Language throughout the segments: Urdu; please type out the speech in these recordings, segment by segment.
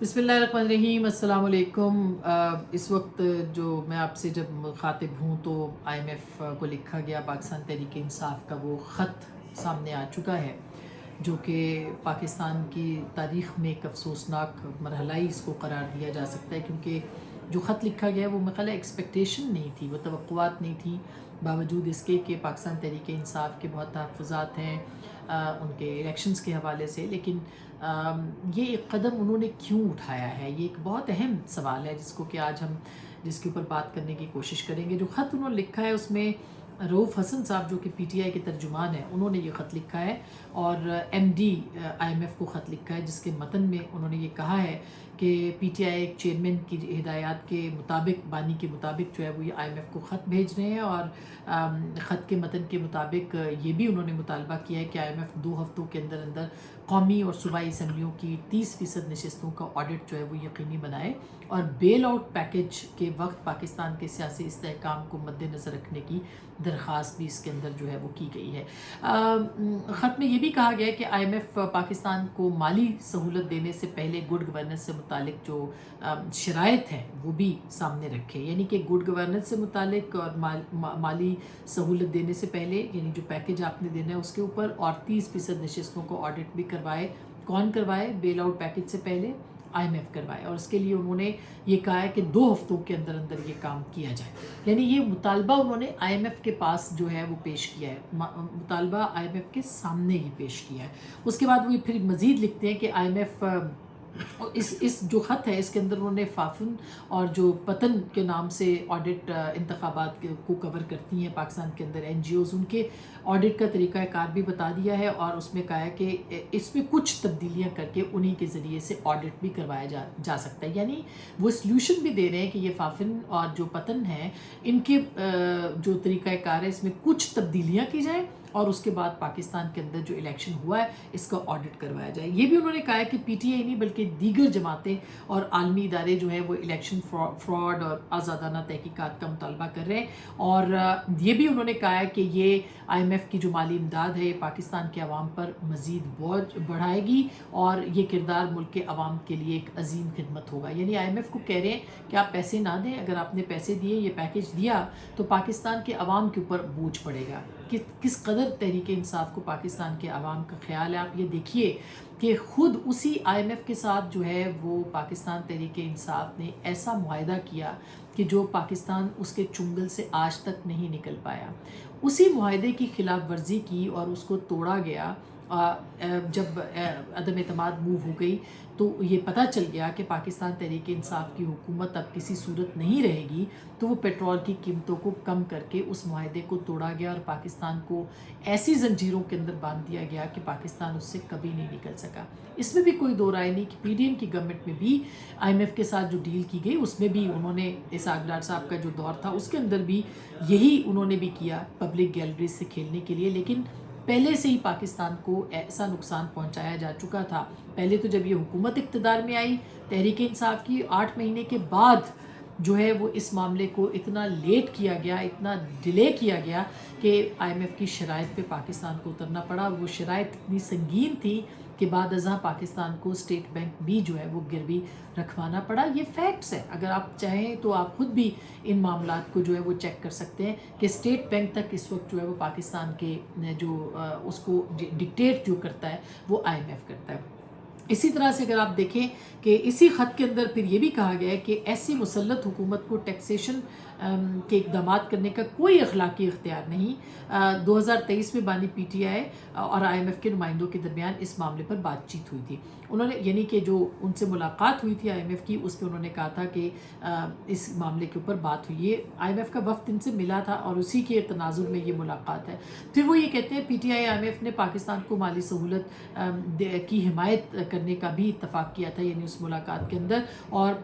بسم اللہ الرحمن الرحیم، السلام علیکم۔ اس وقت جو میں آپ سے جب مخاطب ہوں تو آئی ایم ایف کو لکھا گیا پاکستان تحریک انصاف کا وہ خط سامنے آ چکا ہے، جو کہ پاکستان کی تاریخ میں ایک افسوسناک مرحلہ ہی اس کو قرار دیا جا سکتا ہے، کیونکہ جو خط لکھا گیا وہ میرا خیال ہے ایکسپیکٹیشن نہیں تھی، وہ توقعات نہیں تھی، باوجود اس کے کہ پاکستان تحریک انصاف کے بہت تحفظات ہیں ان کے الیکشنز کے حوالے سے، لیکن یہ ایک قدم انہوں نے کیوں اٹھایا ہے، یہ ایک بہت اہم سوال ہے جس کو کہ آج ہم جس کے اوپر بات کرنے کی کوشش کریں گے۔ جو خط انہوں نے لکھا ہے اس میں رؤوف حسن صاحب جو کہ پی ٹی آئی کے ترجمان ہیں، انہوں نے یہ خط لکھا ہے، اور M D I M F کو خط لکھا ہے، جس کے متن میں انہوں نے یہ کہا ہے کہ پی ٹی آئی ایک چیئرمین کی ہدایات کے مطابق، بانی کے مطابق جو ہے وہ یہ آئی ایم ایف کو خط بھیج رہے ہیں، اور خط کے متن کے مطابق یہ بھی انہوں نے مطالبہ کیا ہے کہ آئی ایم ایف 2 ہفتوں کے اندر اندر قومی اور صوبائی اسمبلیوں کی 30% نشستوں کا آڈٹ جو ہے وہ یقینی بنائے، اور بیل آؤٹ پیکج کے وقت پاکستان کے سیاسی استحکام کو مد نظر رکھنے کی درخواست بھی اس کے اندر جو ہے وہ کی گئی ہے۔ خط میں یہ بھی کہا گیا ہے کہ آئی ایم ایف پاکستان کو مالی سہولت دینے سے پہلے گڈ گورننس سے متعلق جو شرائط ہیں وہ بھی سامنے رکھے، یعنی کہ گڈ گورننس سے متعلق اور مالی سہولت دینے سے پہلے، یعنی جو پیکج آپ نے دینا ہے اس کے اوپر، اور 30% نشستوں کو آڈٹ بھی کروائے۔ کون کروائے؟ بیل آؤٹ پیکج سے پہلے آئی ایم ایف کروائے، اور اس کے لیے انہوں نے یہ کہا ہے کہ 2 ہفتوں کے اندر اندر یہ کام کیا جائے، یعنی یہ مطالبہ انہوں نے آئی ایم ایف کے پاس جو ہے وہ پیش کیا ہے، مطالبہ آئی ایم ایف کے سامنے ہی پیش کیا ہے۔ اس کے بعد وہ پھر مزید لکھتے ہیں کہ آئی ایم ایف اس جو خط ہے اس کے اندر انہوں نے فافن اور جو پتن کے نام سے آڈٹ انتخابات کو کور کرتی ہیں پاکستان کے اندر این جی اوز، ان کے آڈٹ کا طریقہ کار بھی بتا دیا ہے، اور اس میں کہا ہے کہ اس میں کچھ تبدیلیاں کر کے انہی کے ذریعے سے آڈٹ بھی کروایا جا سکتا ہے، یعنی وہ سلیوشن بھی دے رہے ہیں کہ یہ فافن اور جو پتن ہیں ان کے جو طریقہ کار ہے اس میں کچھ تبدیلیاں کی جائیں، اور اس کے بعد پاکستان کے اندر جو الیکشن ہوا ہے اس کا آڈٹ کروایا جائے۔ یہ بھی انہوں نے کہا ہے کہ پی ٹی آئی نہیں بلکہ دیگر جماعتیں اور عالمی ادارے جو ہیں وہ الیکشن فراڈ اور آزادانہ تحقیقات کا مطالبہ کر رہے ہیں، اور یہ بھی انہوں نے کہا ہے کہ یہ آئی ایم ایف کی جو مالی امداد ہے یہ پاکستان کے عوام پر مزید بوجھ بڑھائے گی، اور یہ کردار ملک کے عوام کے لیے ایک عظیم خدمت ہوگا، یعنی آئی ایم ایف کو کہہ رہے ہیں کہ آپ پیسے نہ دیں، اگر آپ نے پیسے دیے، یہ پیکج دیا، تو پاکستان کے عوام کے اوپر بوجھ پڑے گا۔ کس قدر تحریک انصاف کو پاکستان کے عوام کا خیال ہے، آپ یہ دیکھیے کہ خود اسی آئی ایم ایف کے ساتھ جو ہے وہ پاکستان تحریک انصاف نے ایسا معاہدہ کیا کہ جو پاکستان اس کے چنگل سے آج تک نہیں نکل پایا، اسی معاہدے کی خلاف ورزی کی اور اس کو توڑا گیا۔ جب عدم اعتماد موو ہو گئی تو یہ پتہ چل گیا کہ پاکستان تحریک انصاف کی حکومت اب کسی صورت نہیں رہے گی، تو وہ پیٹرول کی قیمتوں کو کم کر کے اس معاہدے کو توڑا گیا، اور پاکستان کو ایسی زنجیروں کے اندر باندھ دیا گیا کہ پاکستان اس سے کبھی نہیں نکل سکا۔ اس میں بھی کوئی دو رائے نہیں کہ پی ڈی ایم کی گورنمنٹ میں بھی آئی ایم ایف کے ساتھ جو ڈیل کی گئی اس میں بھی انہوں نے اسحاق ڈار صاحب کا جو دور تھا اس کے اندر بھی یہی انہوں نے بھی کیا، پبلک گیلریز سے کھیلنے کے لیے، لیکن پہلے سے ہی پاکستان کو ایسا نقصان پہنچایا جا چکا تھا۔ پہلے تو جب یہ حکومت اقتدار میں آئی تحریک انصاف کی، 8 مہینے کے بعد جو ہے وہ اس معاملے کو اتنا لیٹ کیا گیا، اتنا ڈیلے کیا گیا کہ آئی ایم ایف کی شرائط پہ پاکستان کو اترنا پڑا، اور وہ شرائط اتنی سنگین تھی کہ بعد ازاں پاکستان کو اسٹیٹ بینک بھی جو ہے وہ گروی رکھوانا پڑا۔ یہ فیکٹس ہے، اگر آپ چاہیں تو آپ خود بھی ان معاملات کو جو ہے وہ چیک کر سکتے ہیں کہ اسٹیٹ بینک تک اس وقت جو ہے وہ پاکستان کے جو اس کو ڈکٹیٹ جو کرتا ہے وہ آئی ایم ایف کرتا ہے۔ اسی طرح سے اگر آپ دیکھیں کہ اسی خط کے اندر پھر یہ بھی کہا گیا ہے کہ ایسی مسلط حکومت کو ٹیکسیشن کے اقدامات کرنے کا کوئی اخلاقی اختیار نہیں۔ 2023 میں بانی پی ٹی آئی اور آئی ایم ایف کے نمائندوں کے درمیان اس معاملے پر بات چیت ہوئی تھی، انہوں نے یعنی کہ جو ان سے ملاقات ہوئی تھی آئی ایم ایف کی، اس پہ انہوں نے کہا تھا کہ اس معاملے کے اوپر بات ہوئی، یہ آئی ایم ایف کا وفد ان سے ملا تھا اور اسی کے تناظر میں یہ ملاقات ہے۔ پھر وہ یہ کہتے ہیں P T I M F نے پاکستان کو مالی سہولت کی حمایت کرنے کا بھی اتفاق کیا تھا، یعنی اس ملاقات کے اندر، اور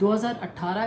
2018